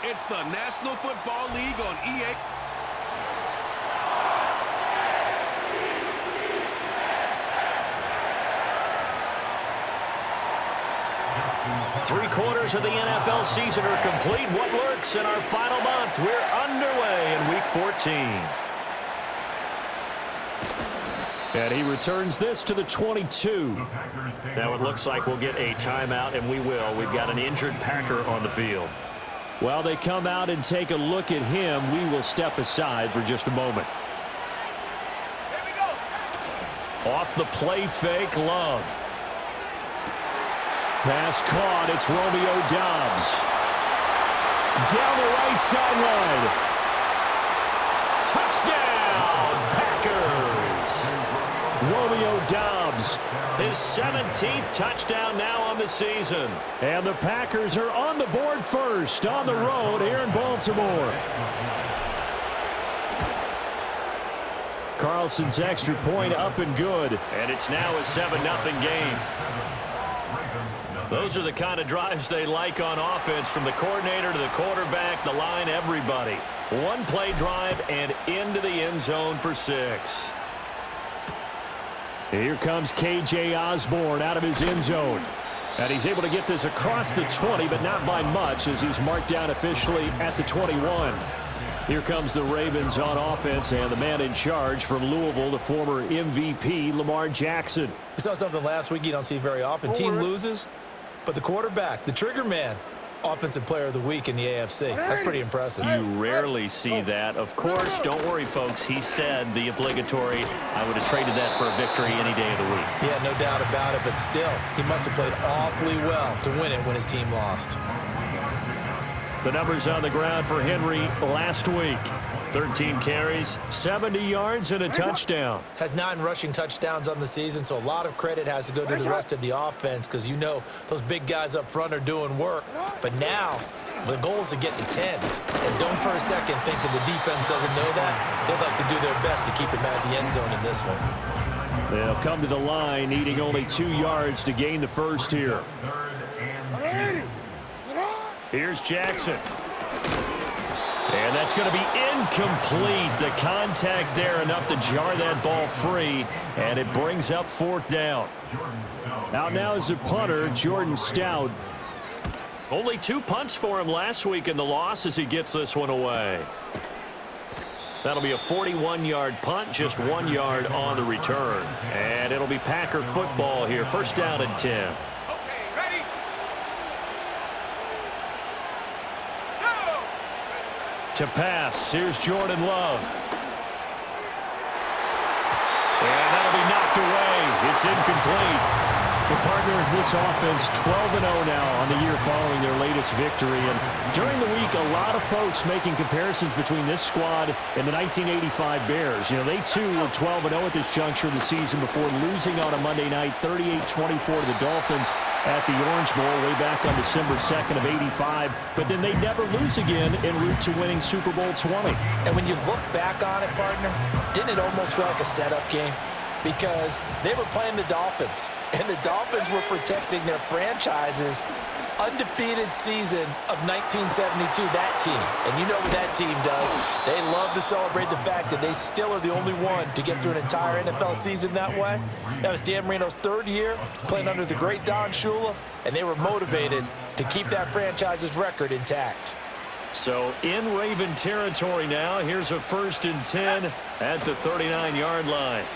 It's the National Football League on EA. Three-quarters of the NFL season are complete. What lurks in our final month? We're underway in Week 14. And he returns this to the 22. Now it looks like we'll get a timeout, and we will. We've got an injured Packer on the field. While they come out and take a look at him, we will step aside for just a moment. Here we go. Off the play fake, Love. Pass caught. It's Romeo Doubs. Down the right sideline. Touchdown, Packers. Romeo Doubs, his 17th touchdown now on the season. And the Packers are on the board first on the road here in Baltimore. Carlson's extra point up and good. And it's now a 7-0 game. Those are the kind of drives they like on offense, from the coordinator to the quarterback, the line, everybody. One play drive and into the end zone for 6. Here comes K.J. Osborne out of his end zone. And he's able to get this across the 20, but not by much, as he's marked down officially at the 21. Here comes the Ravens on offense, and the man in charge from Louisville, the former MVP, Lamar Jackson. We saw something last week you don't see very often. Team loses, but the quarterback, the trigger man, Offensive Player of the Week in the AFC. That's pretty impressive. You rarely see that. Of course, don't worry, folks. He said the obligatory, I would have traded that for a victory any day of the week. Yeah, no doubt about it, but still, he must have played awfully well to win it when his team lost. The numbers on the ground for Henry last week. 13 carries, 70 yards, and a touchdown. Has 9 rushing touchdowns on the season, so a lot of credit has to go to the rest of the offense, because you know those big guys up front are doing work. But now, the goal is to get to 10. And don't for a second think that the defense doesn't know that. They'd like to do their best to keep him out of the end zone in this one. They'll come to the line, needing only 2 yards to gain the first here. Here's Jackson. And that's going to be incomplete. The contact there enough to jar that ball free, and it brings up 4th down. Out now is the punter, Jordan Stout. Only 2 punts for him last week in the loss as he gets this one away. That'll be a 41-yard punt, just 1 yard on the return. And it'll be Packer football here. 1st down and 10. To pass, here's Jordan Love. And that'll be knocked away. It's incomplete. The partner, this offense 12-0 now on the year following their latest victory. And during the week, a lot of folks making comparisons between this squad and the 1985 Bears. You know, they too were 12-0 at this juncture of the season before losing on a Monday night 38-24 to the Dolphins at the Orange Bowl way back on December 2nd of 85. But then they never lose again en route to winning Super Bowl 20. And when you look back on it, partner, didn't it almost feel like a setup game? Because they were playing the Dolphins, and the Dolphins were protecting their franchise's undefeated season of 1972, that team. And you know what that team does. They love to celebrate the fact that they still are the only one to get through an entire NFL season that way. That was Dan Marino's 3rd year playing under the great Don Shula, and they were motivated to keep that franchise's record intact. So in Raven territory now, here's a 1st and 10 at the 39-yard line.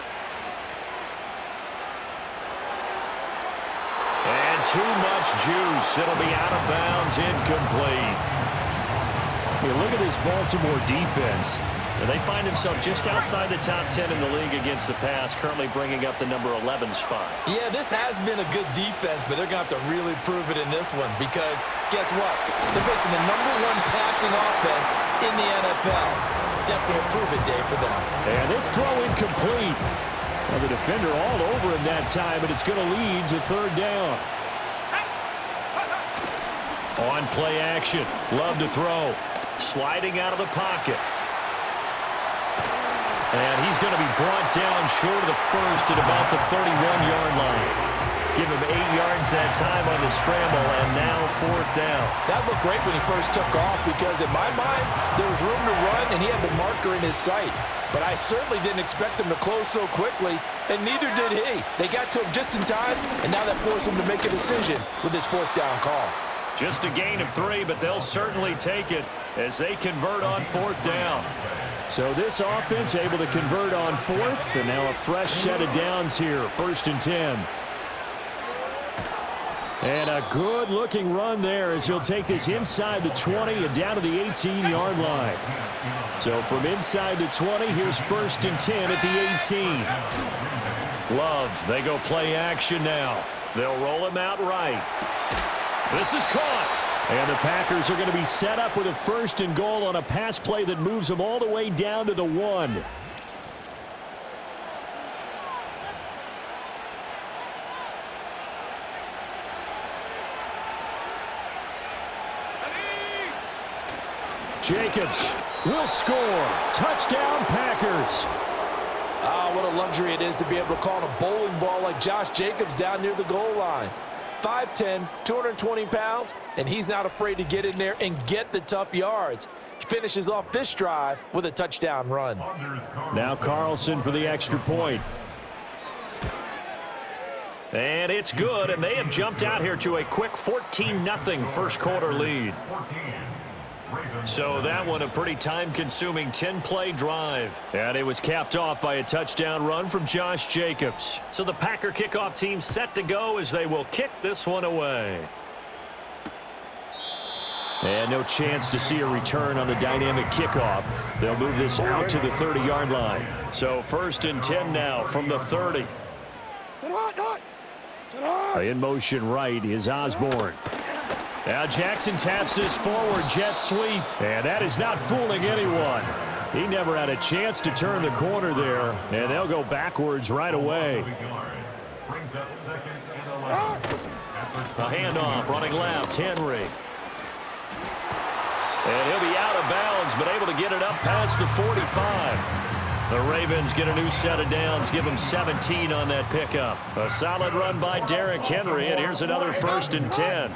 And too much juice. It'll be out of bounds, incomplete. You look at this Baltimore defense. And they find themselves just outside the top 10 in the league against the pass, currently bringing up the number 11 spot. Yeah, this has been a good defense, but they're going to have to really prove it in this one, because guess what? They're facing the number 1 passing offense in the NFL. It's definitely a prove-it day for them. And this throw incomplete. Well, the defender all over him that time, but it's going to lead to 3rd down. On play action, Love to throw. Sliding out of the pocket. And he's going to be brought down short of the first at about the 31-yard line. Give him 8 yards that time on the scramble, and now 4th down. That looked great when he first took off because, in my mind, there was room to run, and he had the marker in his sight. But I certainly didn't expect him to close so quickly, and neither did he. They got to him just in time, and now that forced him to make a decision with his 4th down call. Just a gain of 3, but they'll certainly take it as they convert on 4th down. So this offense able to convert on 4th, and now a fresh set of downs here, 1st and 10. And a good-looking run there as he'll take this inside the 20 and down to the 18-yard line. So from inside the 20, here's 1st and 10 at the 18. Love, they go play action now. They'll roll him out right. This is caught. And the Packers are going to be set up with a 1st and goal on a pass play that moves them all the way down to the 1. Jacobs will score. Touchdown, Packers. Ah, what a luxury it is to be able to call a bowling ball like Josh Jacobs down near the goal line. 5'10", 220 pounds, and he's not afraid to get in there and get the tough yards. He finishes off this drive with a touchdown run. Now Carlson for the extra point. And it's good, and they have jumped out here to a quick 14-0 first quarter lead. So that one a pretty time-consuming 10-play drive. And it was capped off by a touchdown run from Josh Jacobs. So the Packer kickoff team set to go as they will kick this one away. And no chance to see a return on the dynamic kickoff. They'll move this out to the 30-yard line. So 1st and 10 now from the 30. In motion right is Osborne. Now Jackson taps this forward jet sweep, and that is not fooling anyone. He never had a chance to turn the corner there, and they'll go backwards right away. A handoff, running left, Henry. And he'll be out of bounds, but able to get it up past the 45. The Ravens get a new set of downs, give them 17 on that pickup. A solid run by Derrick Henry, and here's another 1st and 10.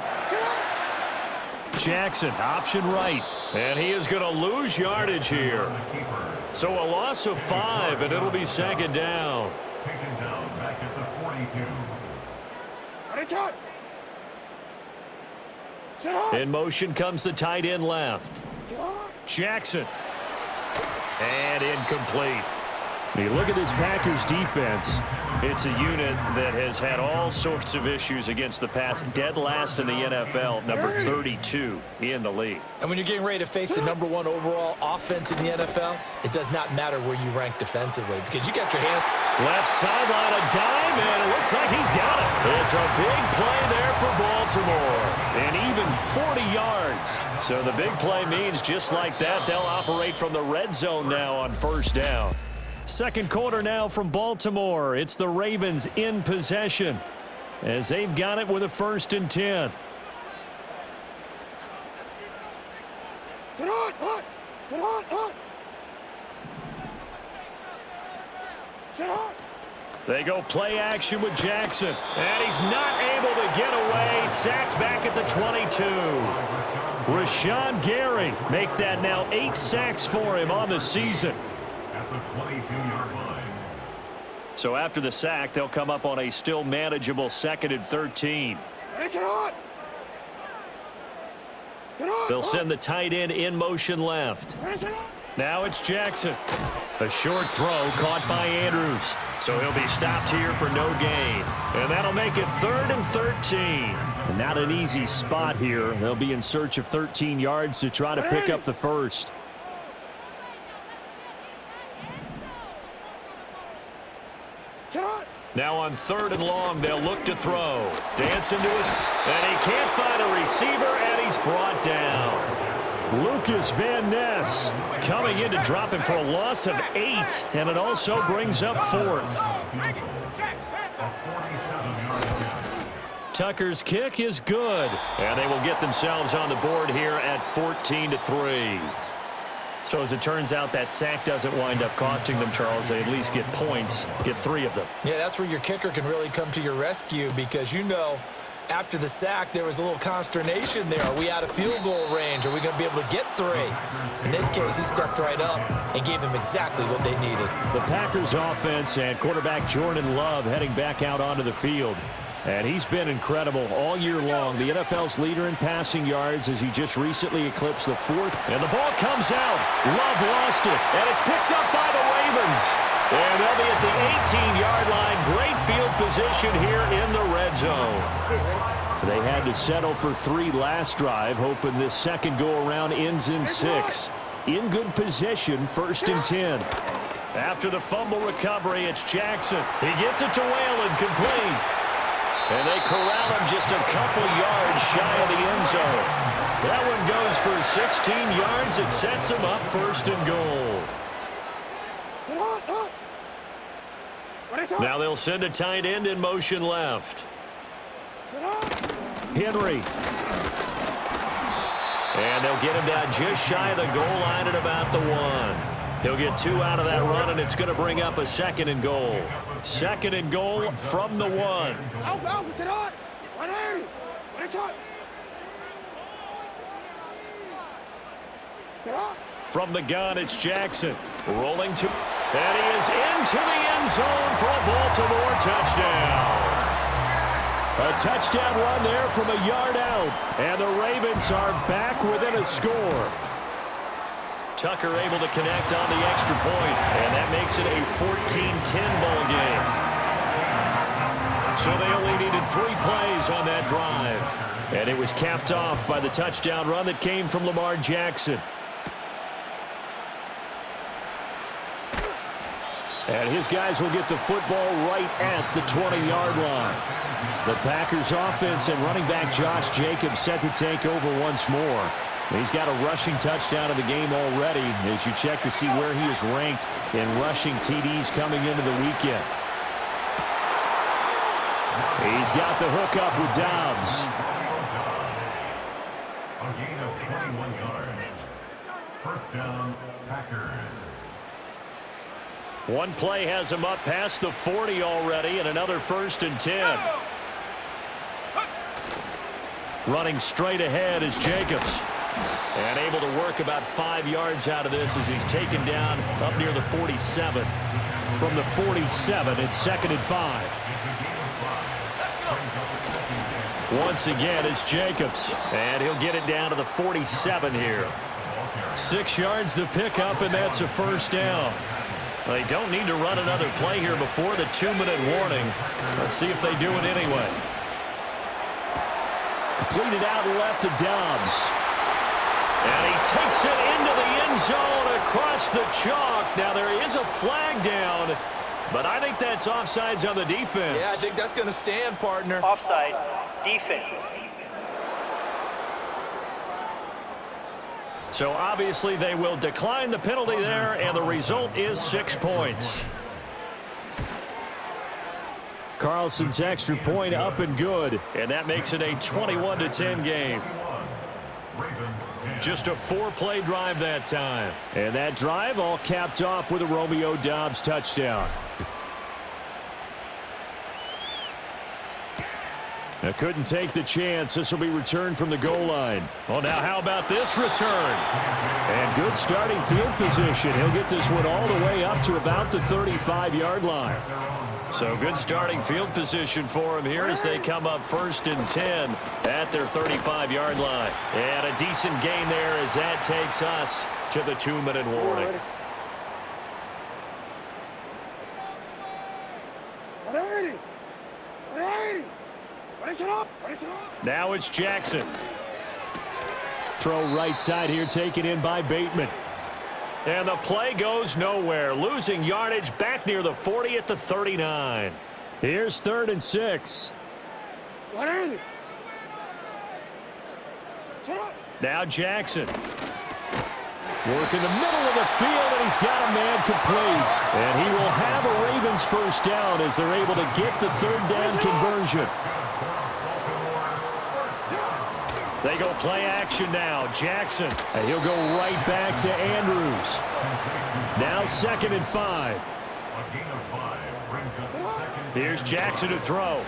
Jackson, option right, and he is going to lose yardage here. So a loss of 5, and it'll be 2nd down. Taken down back at the 42. In motion comes the tight end left. Jackson. And incomplete. When you look at this Packers defense, it's a unit that has had all sorts of issues against the pass. Dead last in the NFL, number 32 in the league. And when you're getting ready to face the #1 overall offense in the NFL, it does not matter where you rank defensively because you got your hand. Left sideline, a dive, and it looks like he's got it. It's a big play there for Baltimore, and even 40 yards. So the big play means just like that, they'll operate from the red zone now on 1st down. Second quarter now from Baltimore. It's the Ravens in possession as they've got it with a 1st and 10. They go play action with Jackson, and he's not able to get away. Sacked back at the 22. Rashawn Gary make that now 8 sacks for him on the season. At the 22-yard line. So after the sack, they'll come up on a still manageable 2nd and 13. They'll send the tight end in motion left. Now it's Jackson. A short throw caught by Andrews. So he'll be stopped here for no gain. And that'll make it 3rd and 13. And not an easy spot here. They'll be in search of 13 yards to try to pick up the first. Now on 3rd and long, they'll look to throw. Dance into his, and he can't find a receiver, and he's brought down. Lucas Van Ness coming in to drop him for a loss of 8, and it also brings up 4th. Tucker's kick is good, and they will get themselves on the board here at 14-3. So as it turns out, that sack doesn't wind up costing them, Charles. They at least get points, get 3 of them. Yeah, that's where your kicker can really come to your rescue because after the sack, there was a little consternation there. Are we out of field goal range? Are we going to be able to get 3? In this case, he stepped right up and gave them exactly what they needed. The Packers offense and quarterback Jordan Love heading back out onto the field. And he's been incredible all year long. The NFL's leader in passing yards as he just recently eclipsed the 4th. And the ball comes out. Love lost it. And it's picked up by the Ravens. And they'll be at the 18-yard line. Great field position here in the red zone. They had to settle for 3 last drive, hoping this second go-around ends in 6. In good position, 1st and 10. After the fumble recovery, it's Jackson. He gets it to Whalen, complete. And they corral him just a couple yards shy of the end zone. That one goes for 16 yards. It sets him up 1st and goal. Now they'll send a tight end in motion left. Henry. And they'll get him down just shy of the goal line at about the 1. He'll get 2 out of that run, and it's going to bring up a 2nd and goal. 2nd and goal from the 1. From the gun, it's Jackson. Rolling to, and he is into the end zone for a Baltimore touchdown. A touchdown run there from a yard out, and the Ravens are back within a score. Tucker able to connect on the extra point, and that makes it a 14-10 ball game. So they only needed 3 plays on that drive. And it was capped off by the touchdown run that came from Lamar Jackson. And his guys will get the football right at the 20-yard line. The Packers offense and running back Josh Jacobs set to take over once more. He's got a rushing touchdown of the game already as you check to see where he is ranked in rushing TDs coming into the weekend. He's got the hook up with Dobbs. A gain of 21 yards. 1st down, Packers. One play has him up past the 40 already, and another 1st and 10. Running straight ahead is Jacobs. And able to work about 5 yards out of this as he's taken down up near the 47. From the 47, it's 2nd and 5. Once again, it's Jacobs. And he'll get it down to the 47 here. 6 yards the pickup, and that's a 1st down. They don't need to run another play here before the 2-minute warning. Let's see if they do it anyway. Completed out left to Dobbs. And he takes it into the end zone across the chalk. Now there is a flag down, but I think that's offsides on the defense. Yeah, I think that's going to stand, partner. Offside, defense. So obviously they will decline the penalty there, and the result is 6 points. Carlson's extra point up and good, and that makes it a 21-10 game. Just a 4-play drive that time. And that drive all capped off with a Romeo Doubs touchdown. Now couldn't take the chance. This will be returned from the goal line. Well, now how about this return? And good starting field position. He'll get this one all the way up to about the 35-yard line. So good starting field position for him here as they come up 1st and 10 at their 35-yard line. And a decent gain there as that takes us to the 2-minute warning. Now it's Jackson. Throw right side here, taken in by Bateman. And the play goes nowhere. Losing yardage back near the 40 at the 39. Here's 3rd and 6. Now Jackson. Working the middle of the field, and he's got a man complete. And he will have a Ravens 1st down as they're able to get the 3rd down conversion. They go play action now. Jackson. And he'll go right back to Andrews. Now 2nd and 5. A gain of 5 brings up 2nd. Here's Jackson to throw.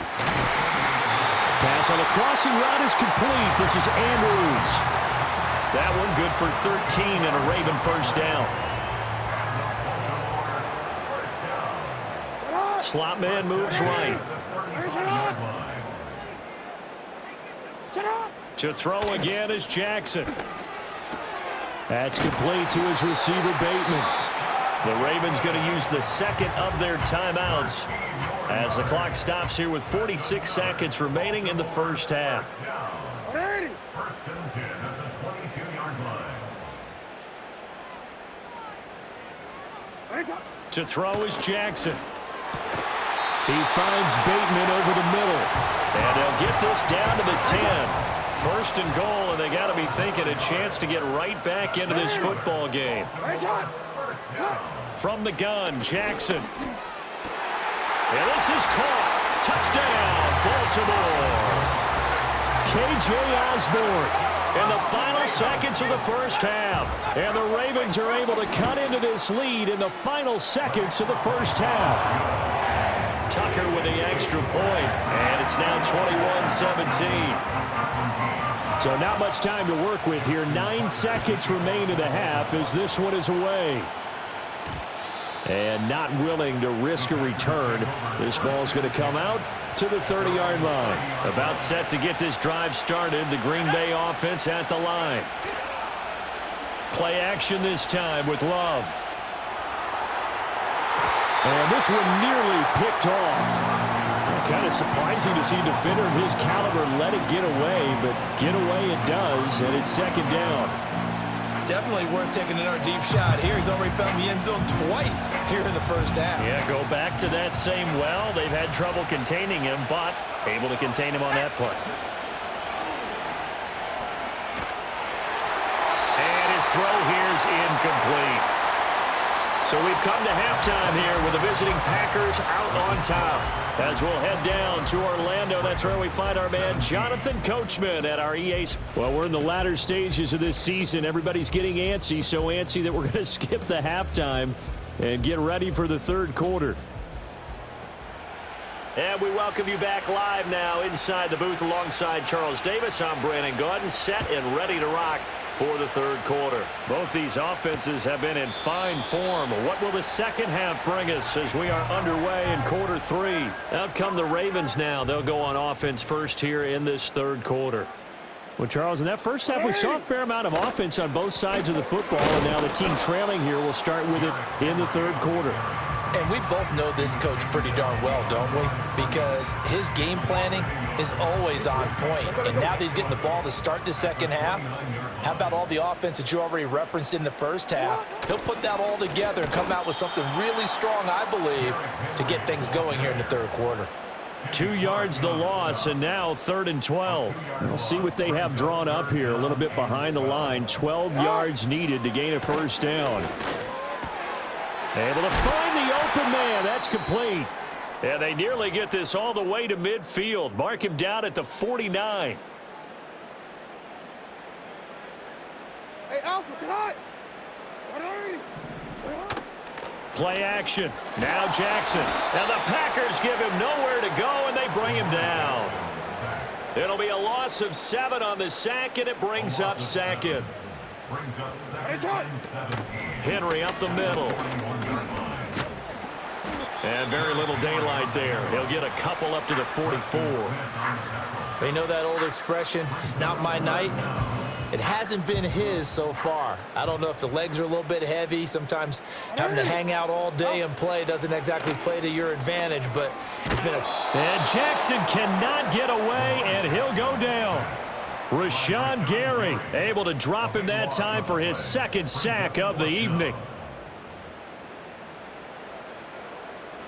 Pass on the crossing route is complete. This is Andrews. That one good for 13 and a Raven first down. Slot man moves right. To throw again is Jackson. That's complete to his receiver, Bateman. The Ravens going to use the 2nd of their timeouts as the clock stops here with 46 seconds remaining in the first half. First and 10 at the 22-yard line. To throw is Jackson. He finds Bateman over the middle. And they'll get this down to the 10. First and goal, and they got to be thinking a chance to get right back into this football game. From the gun, Jackson. And this is caught. Touchdown, Baltimore. K.J. Osborne in the final seconds of the first half. And the Ravens are able to cut into this lead in the final seconds of the first half. Tucker with the extra point, and it's now 21-17. So not much time to work with here. 9 seconds remain in the half as this one is away. And not willing to risk a return. This ball's going to come out to the 30-yard line. About set to get this drive started. The Green Bay offense at the line. Play action this time with Love. And this one nearly picked off. Kind of surprising to see a defender of his caliber let it get away, but get away it does, and it's 2nd down. Definitely worth taking another deep shot here. He's already found the end zone twice here in the first half. Yeah, go back to that same well. They've had trouble containing him, but able to contain him on that play. And his throw here's incomplete. So we've come to halftime here with the visiting Packers out on top. As we'll head down to Orlando, that's where we find our man Jonathan Coachman at our EA. Well, we're in the latter stages of this season. Everybody's getting antsy, so antsy that we're going to skip the halftime and get ready for the 3rd quarter. And we welcome you back live now inside the booth alongside Charles Davis. I'm Brandon Gordon, set and ready to rock for the 3rd quarter. Both these offenses have been in fine form. What will the second half bring us as we are underway in quarter 3? Out come the Ravens now. They'll go on offense first here in this 3rd quarter. Well, Charles, in that first half, we saw a fair amount of offense on both sides of the football, and now the team trailing here will start with it in the 3rd quarter. And we both know this coach pretty darn well, don't we? Because his game planning is always on point. And now that he's getting the ball to start the second half, how about all the offense that you already referenced in the first half? He'll put that all together and come out with something really strong, I believe, to get things going here in the 3rd quarter. 2 yards the loss, and now 3rd and 12. We'll see what they have drawn up here a little bit behind the line. 12 yards needed to gain a first down. Able to find the open man. That's complete. And they nearly get this all the way to midfield. Mark him down at the 49. Hey, Alpha, sit high. Play action. Now Jackson. And the Packers give him nowhere to go, and they bring him down. It'll be a loss of 7 on the sack, and it brings up 2nd. Henry up the middle. And very little daylight there. He'll get a couple up to the 44. You know that old expression, it's not my night? It hasn't been his so far. I don't know if the legs are a little bit heavy. Sometimes having to hang out all day and play doesn't exactly play to your advantage, but it's been a... And Jackson cannot get away, and he'll go down. Rashawn Gary able to drop him that time for his 2nd sack of the evening.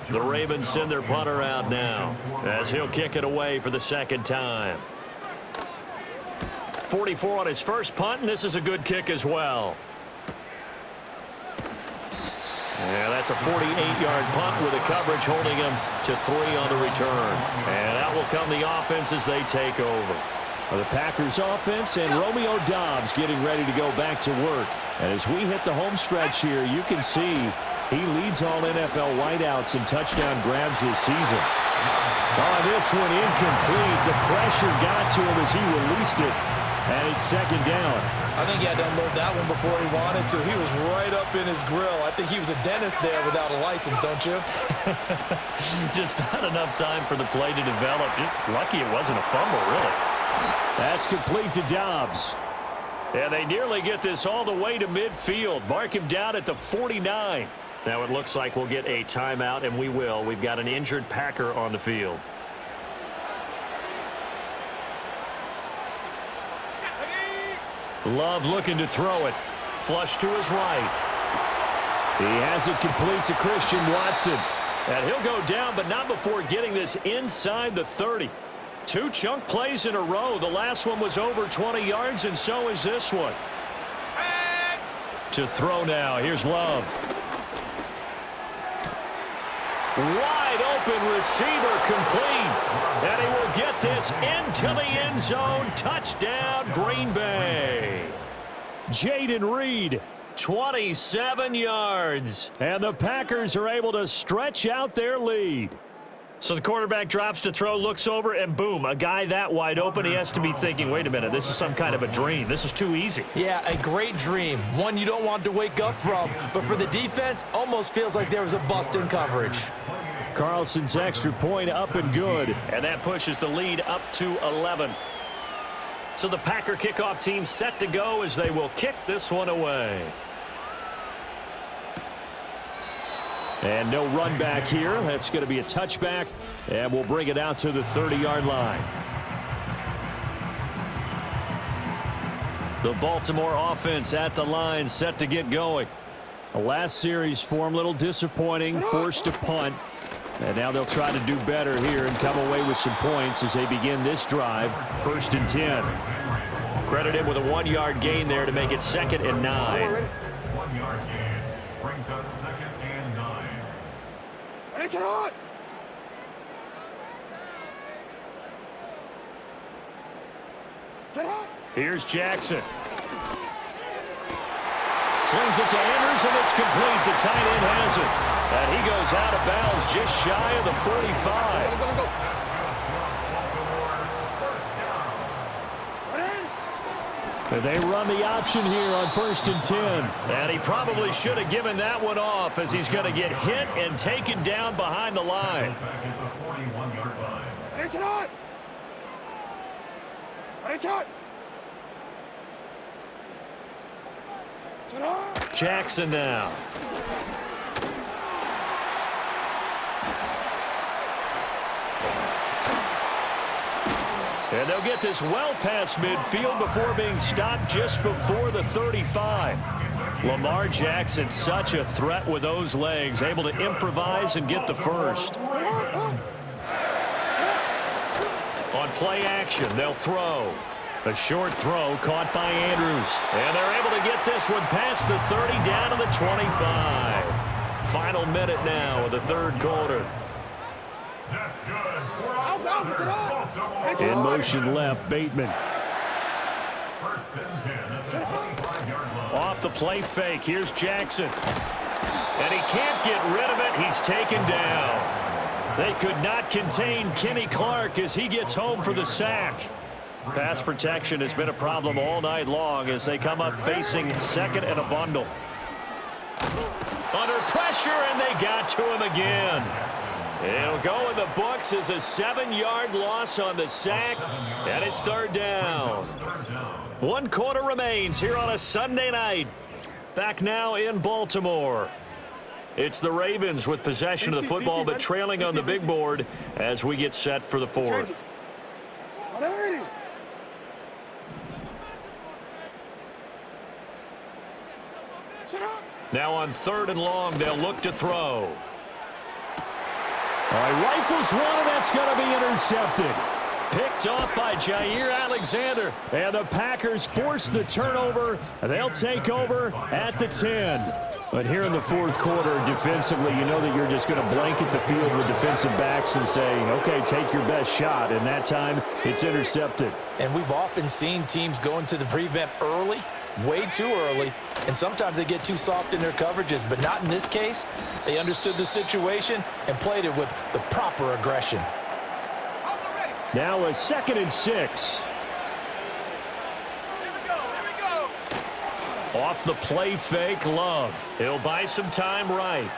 The Ravens send their punter out now as he'll kick it away for the 2nd time. 44 on his first punt, and this is a good kick as well. And that's a 48-yard punt with a coverage holding him to 3 on the return. And out will come the offense as they take over. The Packers offense and Romeo Doubs getting ready to go back to work. And as we hit the home stretch here, you can see he leads all NFL wideouts in touchdown grabs this season. Oh, this one incomplete. The pressure got to him as he released it. And it's second down. I think he had to unload that one before he wanted to. He was right up in his grill. I think he was a dentist there without a license, don't you? Just not enough time for the play to develop. Just lucky it wasn't a fumble, really. That's complete to Doubs. And they nearly get this all the way to midfield. Mark him down at the 49. Now it looks like we'll get a timeout, and we will. We've got an injured Packer on the field. Love looking to throw it. Flush to his right. He has it complete to Christian Watson. And he'll go down, but not before getting this inside the 30. 2 chunk plays in a row. The last one was over 20 yards, and so is this one. To throw now. Here's Love. Wide open receiver complete. And he will get this into the end zone. Touchdown, Green Bay. Jaden Reed, 27 yards. And the Packers are able to stretch out their lead. So the quarterback drops to throw, looks over, and boom, a guy that wide open. He has to be thinking, wait a minute, this is some kind of a dream. This is too easy. Yeah, a great dream. One you don't want to wake up from. But for the defense, almost feels like there was a bust in coverage. Carlson's extra point up and good. And that pushes the lead up to 11. So the Packer kickoff team set to go as they will kick this one away. And no run back here. That's going to be a touchback. And we'll bring it out to the 30-yard line. The Baltimore offense at the line, set to get going. The last series form, a little disappointing, forced to punt. And now they'll try to do better here and come away with some points as they begin this drive. 1st and 10. Credited with a 1-yard gain there to make it 2nd and 9. 1-yard gain brings up 2nd and 9. It's hot. Here's Jackson. Slings it to Andrews, and it's complete. The tight end has it. And he goes out of bounds just shy of the 45. They run the option here on 1st and 10. And he probably should have given that one off as he's going to get hit and taken down behind the line. It's hot. It's hot. Jackson now. And they'll get this well past midfield before being stopped just before the 35. Lamar Jackson, such a threat with those legs, able to improvise and get the first. On play action, they'll throw. A short throw caught by Andrews. And they're able to get this one past the 30 down to the 25. Final minute now of the 3rd quarter. That's good. In motion left, Bateman. 1st and 10 at the 25-yard line. Off the play fake, here's Jackson. And he can't get rid of it. He's taken down. They could not contain Kenny Clark as he gets home for the sack. Pass protection has been a problem all night long as they come up facing 2nd and a bundle. Under pressure, and they got to him again. It'll go in the books as a 7-yard loss on the sack, and it's 3rd down. 1 quarter remains here on a Sunday night. Back now in Baltimore. It's the Ravens with possession of the football, but trailing on the big board as we get set for the 4th. Now on 3rd and long, they'll look to throw. All right, rifles one, and that's going to be intercepted. picked off by Jair Alexander. And the Packers force the turnover. They'll take over at the 10. But here in the fourth quarter, defensively, you know that you're just going to blanket the field with defensive backs and say, okay, take your best shot. And that time, it's intercepted. And we've often seen teams go into the prevent early, way too early, and sometimes they get too soft in their coverages, but not in this case. They understood the situation and played it with the proper aggression. Now a 2nd and 6. Off the play fake, Love. He'll buy some time right.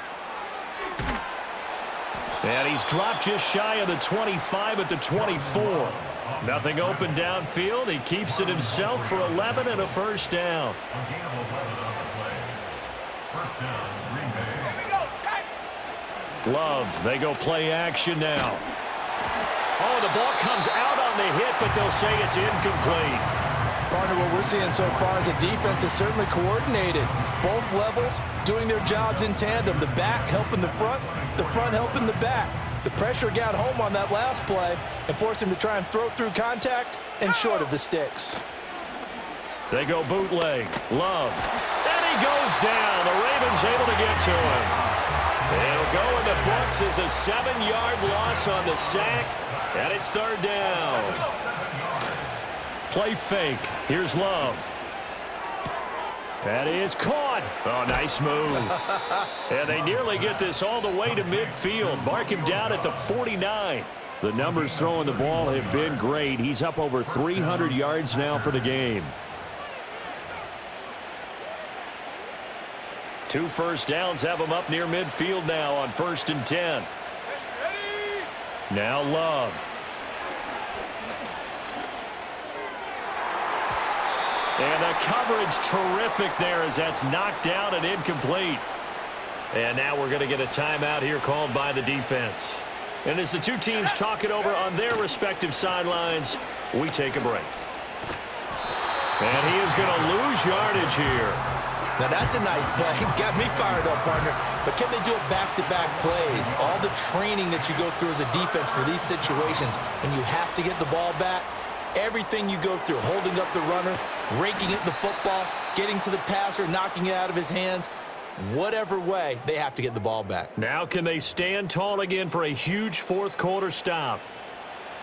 And he's dropped just shy of the 25 at the 24. Nothing open downfield. He keeps it himself for 11 and a first down. Love, they go play action now. Oh, the ball comes out on the hit, but they'll say it's incomplete. Partner, what we're seeing so far is the defense is certainly coordinated. Both levels doing their jobs in tandem. The back helping the front helping the back. The pressure got home on that last play and forced him to try and throw through contact and short of the sticks. They go bootleg. Love. And he goes down. The Ravens able to get to him. It'll go in the books as a 7-yard loss on the sack, and it's 3rd down. Play fake. Here's Love. That is caught. Oh, nice move. And they nearly get this all the way to midfield. Mark him down at the 49. The numbers throwing the ball have been great. He's up over 300 yards now for the game. 2 first downs have him up near midfield now on 1st and 10. Now Love. And the coverage terrific there as that's knocked down and incomplete. And now we're going to get a timeout here called by the defense. And as the two teams talk it over on their respective sidelines, we take a break. And he is going to lose yardage here. Now that's a nice play. Got me fired up, partner. But can they do it back-to-back plays? All the training that you go through as a defense for these situations, when you have to get the ball back, everything you go through, holding up the runner, raking at the football, getting to the passer, knocking it out of his hands, whatever way, they have to get the ball back. Now can they stand tall again for a huge fourth quarter stop?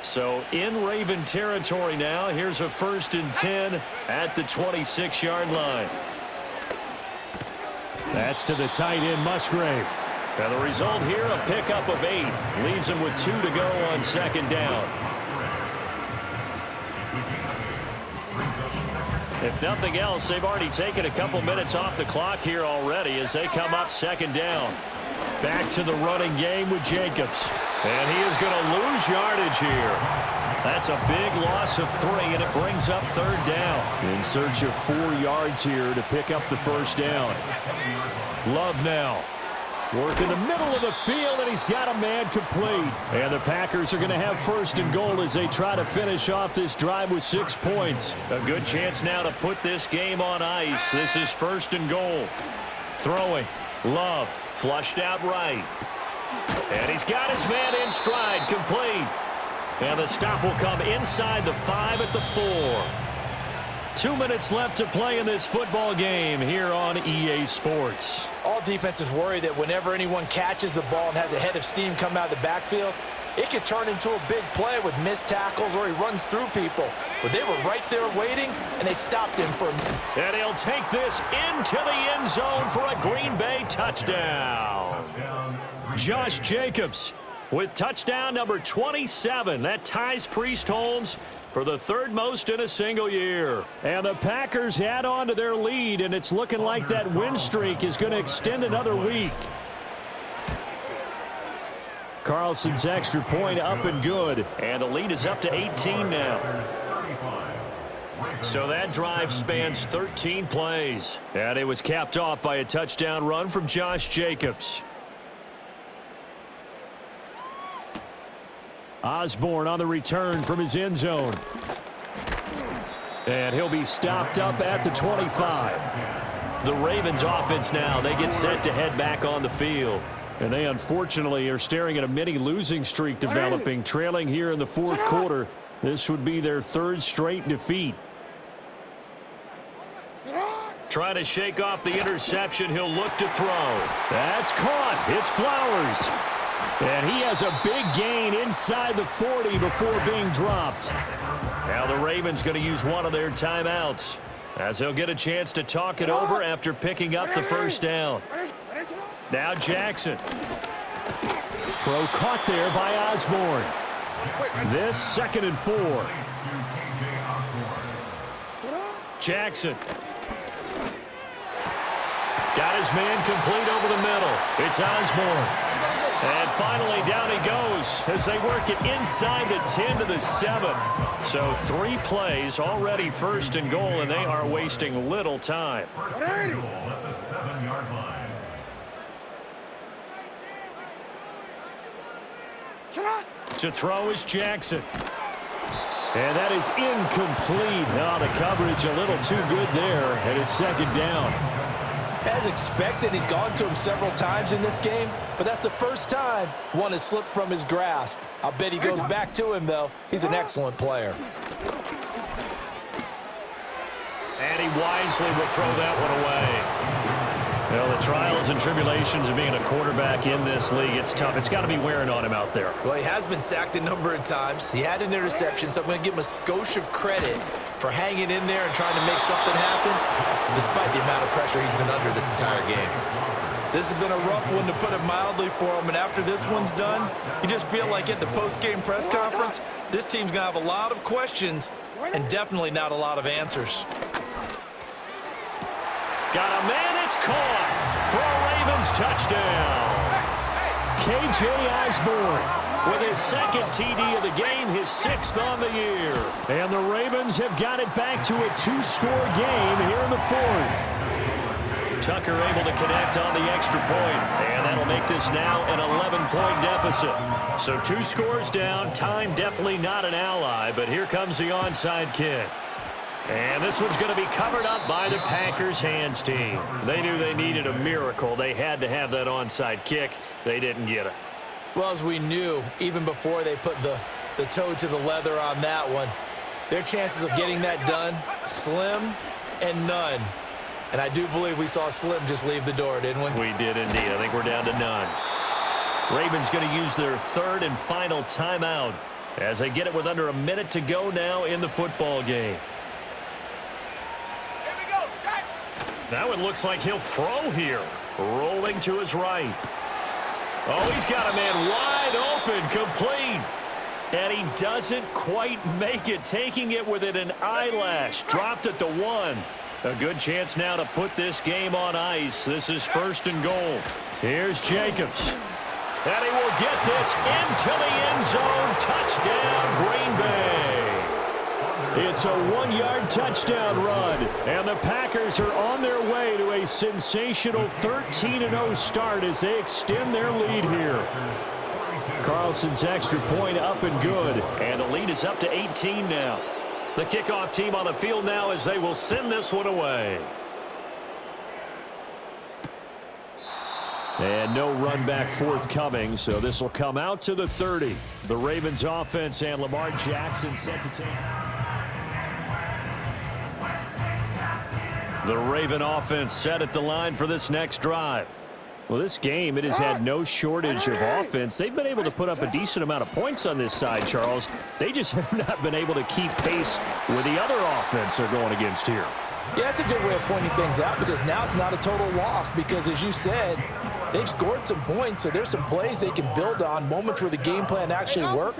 So in Raven territory now, here's a 1st and 10 at the 26-yard line. That's to the tight end, Musgrave. And the result here, a pickup of 8. Leaves him with 2 to go on 2nd down. If nothing else, they've already taken a couple minutes off the clock here already as they come up 2nd down. Back to the running game with Jacobs. And he is going to lose yardage here. That's a big loss of 3, and it brings up 3rd down. In search of 4 yards here to pick up the first down. Love now. Work in the middle of the field, and he's got a man complete. And the Packers are going to have 1st and goal as they try to finish off this drive with 6 points. A good chance now to put this game on ice. This is 1st and goal. Throwing. Love. Flushed out right. And he's got his man in stride. Complete. And the stop will come inside the 5 at the 4. 2 minutes left to play in this football game here on EA Sports. All defenses worry that whenever anyone catches the ball and has a head of steam come out of the backfield, it could turn into a big play with missed tackles or he runs through people. But they were right there waiting, and they stopped him for a minute. And he'll take this into the end zone for a Green Bay touchdown. Josh Jacobs with touchdown number 27. That ties Priest Holmes for the 3rd most in a single year. And the Packers add on to their lead, and it's looking like that win streak is going to extend another week. Carlson's extra point up and good, and the lead is up to 18 now. So that drive spans 13 plays, and it was capped off by a touchdown run from Josh Jacobs. Osborne on the return from his end zone. And he'll be stopped up at the 25. The Ravens offense now, they get set to head back on the field. And they unfortunately are staring at a mini losing streak developing, trailing here in the fourth quarter This would be their third straight defeat. Trying to shake off the interception. He'll look to throw. That's caught. It's Flowers. And he has a big gain inside the 40 before being dropped. Now the Ravens going to use one of their timeouts, as they'll get a chance to talk it over after picking up the first down. Now Jackson. Throw caught there by Osborne. This 2nd and 4. Jackson. Got his man complete over the middle. It's Osborne. And finally down he goes as they work it inside the 10 to the 7. So 3 plays, already 1st and goal, and they are wasting little time. First and goal at the 7-yard line. To throw is Jackson. And that is incomplete. Now the coverage a little too good there, and it's 2nd down. As expected, he's gone to him several times in this game, but that's the first time one has slipped from his grasp. I'll bet he goes back to him, though. He's an excellent player. And he wisely will throw that one away. Well, the trials and tribulations of being a quarterback in this league, it's tough. It's got to be wearing on him out there. Well, he has been sacked a number of times. He had an interception, so I'm going to give him a skosh of credit for hanging in there and trying to make something happen, despite the amount of pressure he's been under this entire game. This has been a rough one, to put it mildly, for him, and after this one's done, you just feel like at the post-game press conference, this team's going to have a lot of questions and definitely not a lot of answers. Got a man, it's caught for a Ravens touchdown. K.J. Osborne with his 2nd TD of the game, his 6th on the year. And the Ravens have got it back to a 2-score game here in the 4th. Tucker able to connect on the extra point, and that'll make this now an 11-point deficit. So 2 scores down, time definitely not an ally, but here comes the onside kick. And this one's going to be covered up by the Packers hands team. They knew they needed a miracle. They had to have that onside kick. They didn't get it. Well, as we knew, even before they put the toe to the leather on that one, their chances of getting that done, slim and none. And I do believe we saw Slim just leave the door, didn't we? We did indeed. I think we're down to none. Ravens going to use their 3rd and final timeout as they get it with under a minute to go now in the football game. Now it looks like he'll throw here. Rolling to his right. Oh, he's got a man wide open, complete. And he doesn't quite make it, taking it within an eyelash. Dropped at the 1. A good chance now to put this game on ice. This is 1st and goal. Here's Jacobs. And he will get this into the end zone. Touchdown, Green Bay. It's a 1-yard touchdown run, and the Packers are on their way to a sensational 13-0 start as they extend their lead here. Carlson's extra point up and good, and the lead is up to 18 now. The kickoff team on the field now as they will send this one away. And no run back forthcoming, so this will come out to the 30. The Ravens offense and Lamar Jackson set to take. The Raven offense set at the line for this next drive. Well, this game, it has had no shortage of offense. They've been able to put up a decent amount of points on this side, Charles. They just have not been able to keep pace with the other offense they're going against here. Yeah, that's a good way of pointing things out, because now it's not a total loss, because as you said, they've scored some points, so there's some plays they can build on, moments where the game plan actually worked.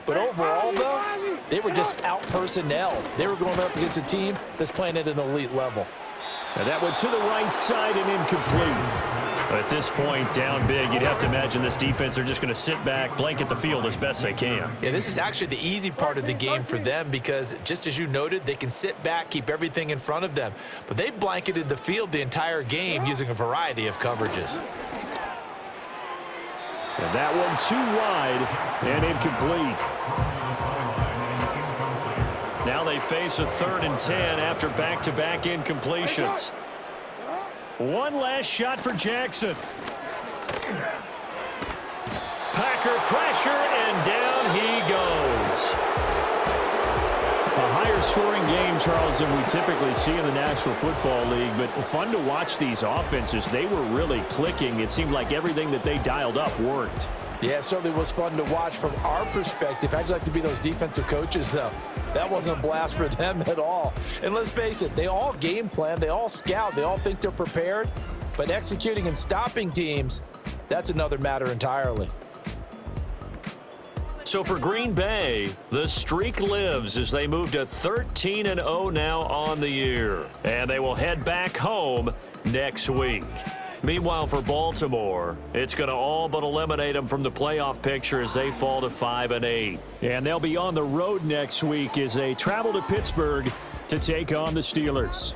But overall, though, they were just out-personnel. They were going up against a team that's playing at an elite level. And that went to the right side and incomplete. At this point, down big, you'd have to imagine this defense, they're just going to sit back, blanket the field as best they can. Yeah, this is actually the easy part of the game for them, because just as you noted, they can sit back, keep everything in front of them. But they've blanketed the field the entire game using a variety of coverages. And that one too wide and incomplete. Now they face a 3rd and 10 after back-to-back incompletions. One last shot for Jackson. Packer pressure, and down he goes. higher scoring game, Charles, than we typically see in the National Football League, but fun to watch these offenses. They were really clicking. It seemed like everything that they dialed up worked. Yeah, it certainly was fun to watch from our perspective. I'd like to be those defensive coaches, though. That wasn't a blast for them at all. And let's face it, they all game plan, they all scout, they all think they're prepared, but executing and stopping teams, that's another matter entirely. So for Green Bay, the streak lives as they move to 13-0 now on the year. And they will head back home next week. Meanwhile, for Baltimore, it's going to all but eliminate them from the playoff picture as they fall to 5-8. And they'll be on the road next week as they travel to Pittsburgh to take on the Steelers.